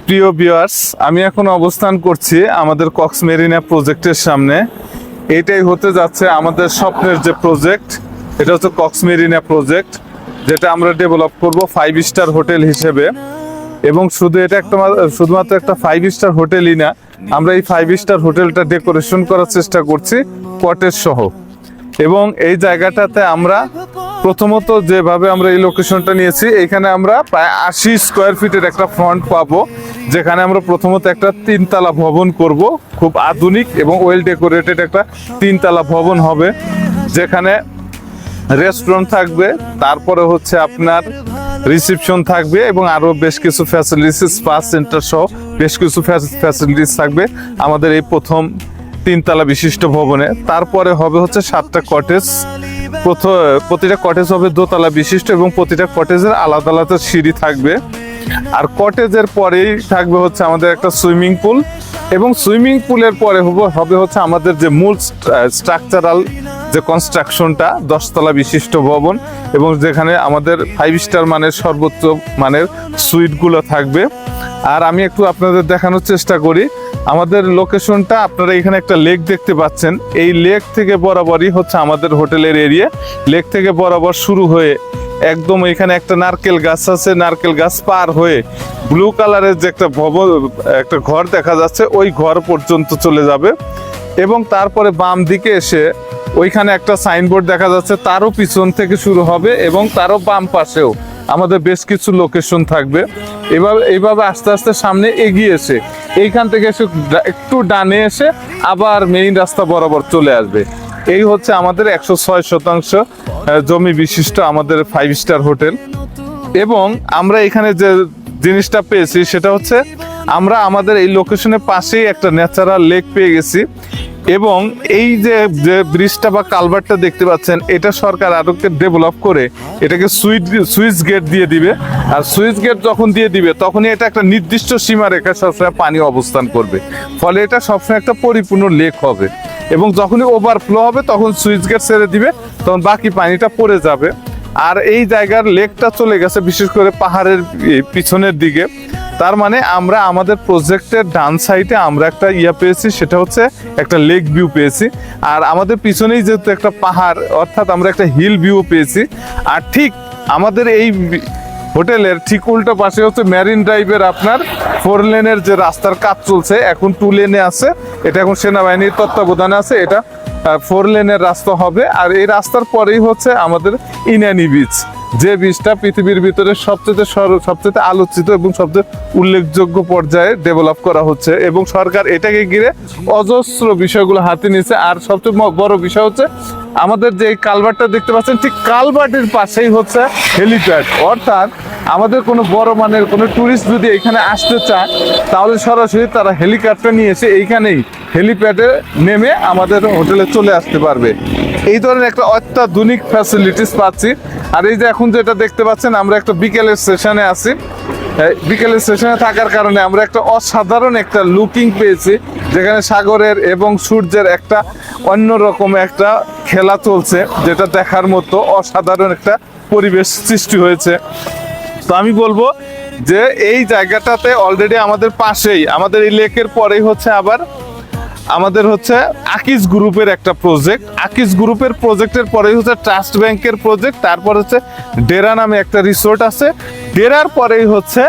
প্রিয় ভিউয়ার্স, আমি এখন অবস্থান করছি আমাদের কক্স মেরিনা প্রজেক্টের সামনে। এটাই হতে যাচ্ছে আমাদের স্বপ্নের যে প্রজেক্ট, এটা হচ্ছে কক্স মেরিনা প্রজেক্ট, যেটা আমরা ডেভেলপ করব 5 স্টার হোটেল হিসেবে। এবং শুধুমাত্র একটা 5 স্টার হোটেলই না, আমরা এই 5 স্টার হোটেলটা ডেকোরেশন করার চেষ্টা করছি কটেজ সহ। এবং এই জায়গাটাতে আমরা প্রথমত যেভাবে আমরা এই লোকেশনটা নিয়েছি, এখানে আমরা প্রায় 80 স্কোয়ার ফিটের একটা ফ্রন্ট পাবো, যেখানে আমরা প্রথমত একটা 3 তলা ভবন করব। খুব আধুনিক এবং ওয়েল ডেকোরেটেড একটা 3 তলা ভবন হবে, যেখানে রেস্টুরেন্ট থাকবে, তারপরে হচ্ছে আপনার রিসেপশন থাকবে এবং আরো বেশ কিছু ফ্যাসিলিটিস, স্পা সেন্টার সহ বেশ কিছু ফ্যাসিলিটিস থাকবে আমাদের এই প্রথম 3 তলা বিশিষ্ট ভবনে। তারপরে হবে হচ্ছে 7টা কটেজ। প্রতিটা কটেজ হবে 2 তলা বিশিষ্ট এবং প্রতিটা কটেজের আলাদা আলাদা সিঁড়ি থাকবে। আর কটেজের পরেই থাকবে হচ্ছে আমাদের একটা সুইমিং পুল, এবং সুইমিং পুলের পরে হবে হচ্ছে আমাদের যে মূল স্ট্রাকচারাল যে কনস্ট্রাকশনটা 10 তলা বিশিষ্ট ভবন, এবং যেখানে আমাদের 5 স্টার মানের সর্বোচ্চ মানের সুইটগুলো থাকবে। আর আমি একটু আপনাদের দেখানোর চেষ্টা করি আমাদের লোকেশনটা। আপনারা এখানে একটা লেক দেখতে পাচ্ছেন, এই লেক থেকে বরাবরই হচ্ছে আমাদের হোটেলের এরিয়া। লেক থেকে বরাবর শুরু হয়ে একদম এখানে একটা নারকেল গাছ আছে, নারকেল গাছ পার হয়ে ব্লু কালারের যে একটা ভবন, একটা ঘর দেখা যাচ্ছে, ওই ঘর পর্যন্ত চলে যাবে। এবং তারপরে বাম দিকে এসে ওইখানে একটা সাইনবোর্ড দেখা যাচ্ছে, তারও পিছন থেকে শুরু হবে এবং তারও বাম পাশেও আমাদের বেশ কিছু লোকেশন থাকবে। এইভাবে আস্তে আস্তে সামনে এগিয়ে এসে এইখান থেকে এসে একটু ডানে এসে আবার মেইন রাস্তা বরাবর চলে আসবে। এই হচ্ছে আমাদের 106 শতাংশ জমি বিশিষ্ট আমাদের 5 স্টার হোটেল। এবং আমরা এখানে যে জিনিসটা পেয়েছি সেটা হচ্ছে আমরা আমাদের এই লোকেশনের পাশেই একটা ন্যাচারাল লেক পেয়ে গেছি। এবং এই যে ব্রিজটা বা কালভার্টটা দেখতে পাচ্ছেন, এটা সরকার আরো ডেভেলপ করে এটাকে সুইচ গেট দিয়ে দিবে। আর সুইচ গেট যখন দিয়ে দিবে, তখনই এটা একটা নির্দিষ্ট সীমা রেখা সবসময় পানি অবস্থান করবে, ফলে এটা সবসময় একটা পরিপূর্ণ লেক হবে। এবং যখনই ওভারফ্লো হবে তখন সুইচ গেট ছেড়ে দিবে, তখন বাকি পানিটা পড়ে যাবে। আর এই জায়গার লেকটা চলে গেছে বিশেষ করে পাহাড়ের পিছনের দিকে। তার মানে আমরা আমাদের প্রজেক্টের ডান সাইডে আমরা একটা পেয়েছি, সেটা হচ্ছে একটা লেক ভিউ পেয়েছি। আর আমাদের পিছনেই যেহেতু একটা পাহাড়, অর্থাৎ আমরা একটা হিল ভিউ পেয়েছি। আর ঠিক আমাদের এই হোটেলের ঠিক উল্টো পাশে হচ্ছে মেরিন ড্রাইভের আপনার 4 লেনের যে রাস্তার কাজ চলছে, এখন 2 লেনে আছে। এটা এখন সেনাবাহিনীর তত্ত্বাবধানে আছে, এটা 4 লেনের রাস্তা হবে। আর এই রাস্তার পরেই হচ্ছে আমাদের ইনানি বিচ, যে বীজটা পৃথিবীর ভিতরে সবচেয়ে আলোচিত এবং সবচেয়ে উল্লেখযোগ্য পর্যায়ে ডেভেলপ করা হচ্ছে। এবং সরকার এটাকে ঘিরে অজস্র বিষয়গুলো হাতে নিয়েছে। আর সবচেয়ে বড় বিষয় হচ্ছে আমাদের যে কালভার্টটা দেখতে পাচ্ছেন, ঠিক কালভার্টের পাশেই হচ্ছে হেলিপ্যাড। অর্থাৎ আমাদের কোনো বড় মানের কোনো ট্যুরিস্ট যদি এখানে আসতে চায়, তাহলে সরাসরি তারা হেলিকপ্টার নিয়ে এসে এইখানেই হেলিপ্যাডে নেমে আমাদের হোটেলে চলে আসতে পারবে। এই ধরনের একটা অত্যাধুনিক ফ্যাসিলিটিস পাচ্ছি। আর এই যে এখন যেটা দেখতে পাচ্ছেন, আমরা একটা বিকেলের সেশনে আছি। বিকেলের সেশনে থাকার কারণে আমরা একটা অসাধারণ একটা লুকিং পেয়েছি, যেখানে সাগরের এবং সূর্যের একটা অন্যরকম একটা খেলা চলছে, যেটা দেখার মতো অসাধারণ একটা পরিবেশ সৃষ্টি হয়েছে। তো আমি বলবো যে এই জায়গাটাতে অলরেডি আমাদের পাশেই, আমাদের এই লেকের পরেই হচ্ছে আবার আমাদের হচ্ছে আকিজ গ্রুপের একটা প্রজেক্ট। আকিজ গ্রুপের প্রজেক্টের পরেই হচ্ছে ট্রাস্ট ব্যাংকের প্রজেক্ট। তারপর হচ্ছে ডেরা নামে একটা রিসোর্ট আছে। ডেরার পরেই হচ্ছে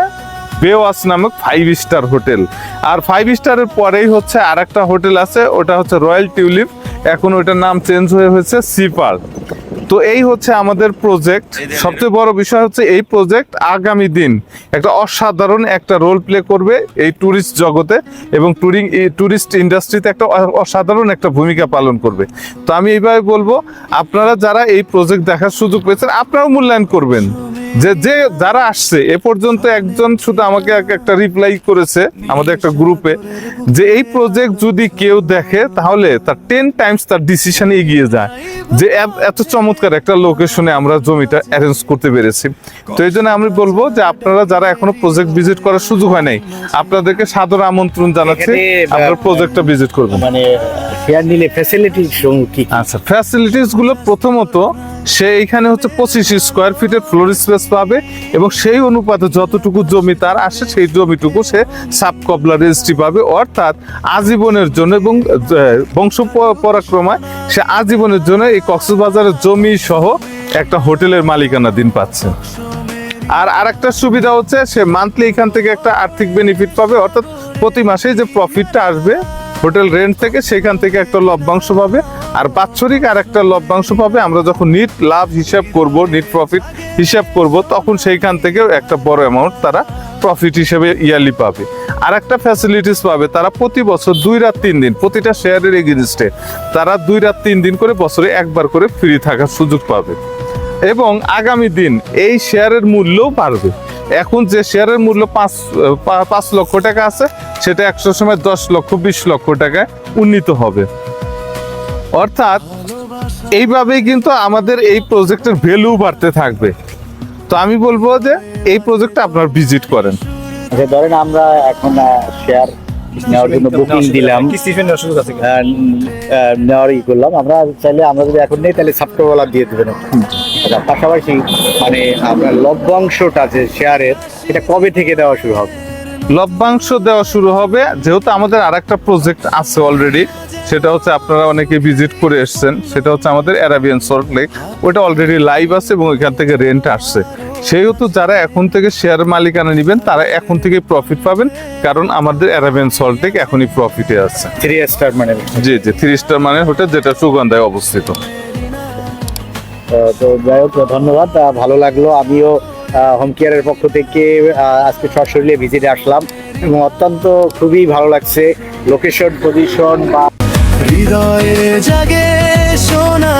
বেওয়াস নামক 5 স্টার হোটেল। আর 5 স্টারের পরেই হচ্ছে আর একটা হোটেল আছে, ওটা হচ্ছে রয়্যাল টিউলিপ। এখন ওটার নাম চেঞ্জ হয়েছে সি পার্ক। তো এই হচ্ছে আমাদের প্রজেক্ট। সবচেয়ে বড় বিষয় হচ্ছে এই প্রজেক্ট আগামী দিন একটা অসাধারণ একটা রোল প্লে করবে এই ট্যুরিস্ট জগতে, এবং ট্যুরিস্ট ইন্ডাস্ট্রিতে একটা অসাধারণ একটা ভূমিকা পালন করবে। তো আমি এইভাবে বলবো, আপনারা যারা এই প্রজেক্ট দেখার সুযোগ পেয়েছেন, আপনারাও মূল্যায়ন করবেন। যে যারা আসছে এ পর্যন্ত, একজন শুধু আমাকে একটা রিপ্লাই করেছে আমাদের একটা গ্রুপে, যে এই প্রজেক্ট যদি কেউ দেখে তাহলে তার 10 টাইমস তার ডিসিশনে এগিয়ে যায়, যে এত চমৎকার একটা লোকেশনে আমরা জমিটা অ্যারেঞ্জ করতে পেরেছি। তো এই জন্য আমি বলবো যে আপনারা যারা এখনো প্রজেক্ট ভিজিট করার সুযোগ হয় নাই, আপনাদেরকে সাদর আমন্ত্রণ জানাচ্ছি, আপনারা প্রজেক্টটা ভিজিট করবেন। মানে শেয়ার নিলে ফ্যাসিলিটিস কি? আচ্ছা, ফ্যাসিলিটিস গুলো প্রথমত সে এইখানে হচ্ছে 25 স্কোয়ার ফিটের ফ্লোর স্পেস পাবে এবং সেই অনুপাতে যতটুকু জমি তার আসে সেই জমিটুকু সে সাব কবলা রেজিস্ট্রি পাবে, অর্থাৎ আজীবনের জন্য এবং বংশ পরাক্রমায় সে আজীবনের জন্য এই কক্সবাজারের জমি সহ একটা হোটেলের মালিকানাধীন পাচ্ছে। আর আরেকটা সুবিধা হচ্ছে সে মান্থলি এখান থেকে একটা আর্থিক বেনিফিট পাবে, অর্থাৎ প্রতি মাসে যে প্রফিটটা আসবে হোটেল রেন্ট থেকে সেখান থেকে একটা লভ্যাংশ পাবে, আর বাৎসরিক আর একটা লভ্যাংশ পাবে। আমরা যখন নিট লাভ হিসাব করব, নিট প্রফিট হিসাব করব, তখন সেইখান থেকেও একটা বড় অ্যামাউন্ট তারা প্রফিট হিসেবে ইয়ারলি পাবে। আর একটা ফ্যাসিলিটিস পাবে, তারা প্রতি বছর 2 রাত 3 দিন প্রতিটা শেয়ারের এগেইনস্টে তারা 2 রাত 3 দিন করে বছরে একবার করে ফ্রি থাকার সুযোগ পাবে। এবং আগামী দিন এই শেয়ারের মূল্যও বাড়বে। এখন যে শেয়ারের মূল্য 5 লক্ষ টাকা আছে, সেটা 100 সময় 10 লক্ষ 20 লক্ষ টাকায় উন্নীত হবে। অর্থাৎ এইভাবেই কিন্তু আমাদের এই প্রজেক্টের ভ্যালু বাড়তে থাকবে। তো আমি বলবো যে এই প্রজেক্টটা আপনারা ভিজিট করেন। আচ্ছা, ধরেন আমরা এখন শেয়ার নেওয়ার জন্য বুকিং দিলাম, নেওয়ার করলাম, আমরা চাইলে আমরা যদি এখন নেই তাহলে সাবস্ক্রাইবার দিয়ে দেবেন। আচ্ছা, পাশাপাশি মানে আমরা লভ্যাংশটা যে শেয়ারের, এটা কবে থেকে দেওয়া শুরু হবে? লভ্যাংশ দেওয়া শুরু হবে, যেহেতু আমাদের আরেকটা প্রজেক্ট আছে অলরেডি, সেটা হচ্ছে আপনারা অনেকে ভিজিট করে এসেছেন, সেটা হচ্ছে আমাদের অ্যারাবিয়ান সল্ট লেক। ওটা অলরেডি লাইভ আছে এবং ওইখান থেকে রেন্ট আসছে। সেহেতু যারা এখন থেকে শেয়ার মালিকানা নেবেন তারা এখন থেকে প্রফিট পাবেন, কারণ আমাদের অ্যারাবিয়ান সল্ট লেক এখনই প্রফিটে আছে। 3 স্টার মানে? জি জি, 3 স্টার মানে হোটেল, যেটা সুগন্ধায় অবস্থিত। তো যাই হোক, ধন্যবাদ, ভালো লাগলো। আমিও হোম কেয়ারের পক্ষ থেকে আজকে সশরীরে ভিজিটে আসলাম এবং অত্যন্ত খুবই ভালো লাগছে। লোকেশন, পজিশন বা হৃদয়ে জাগে সোনা।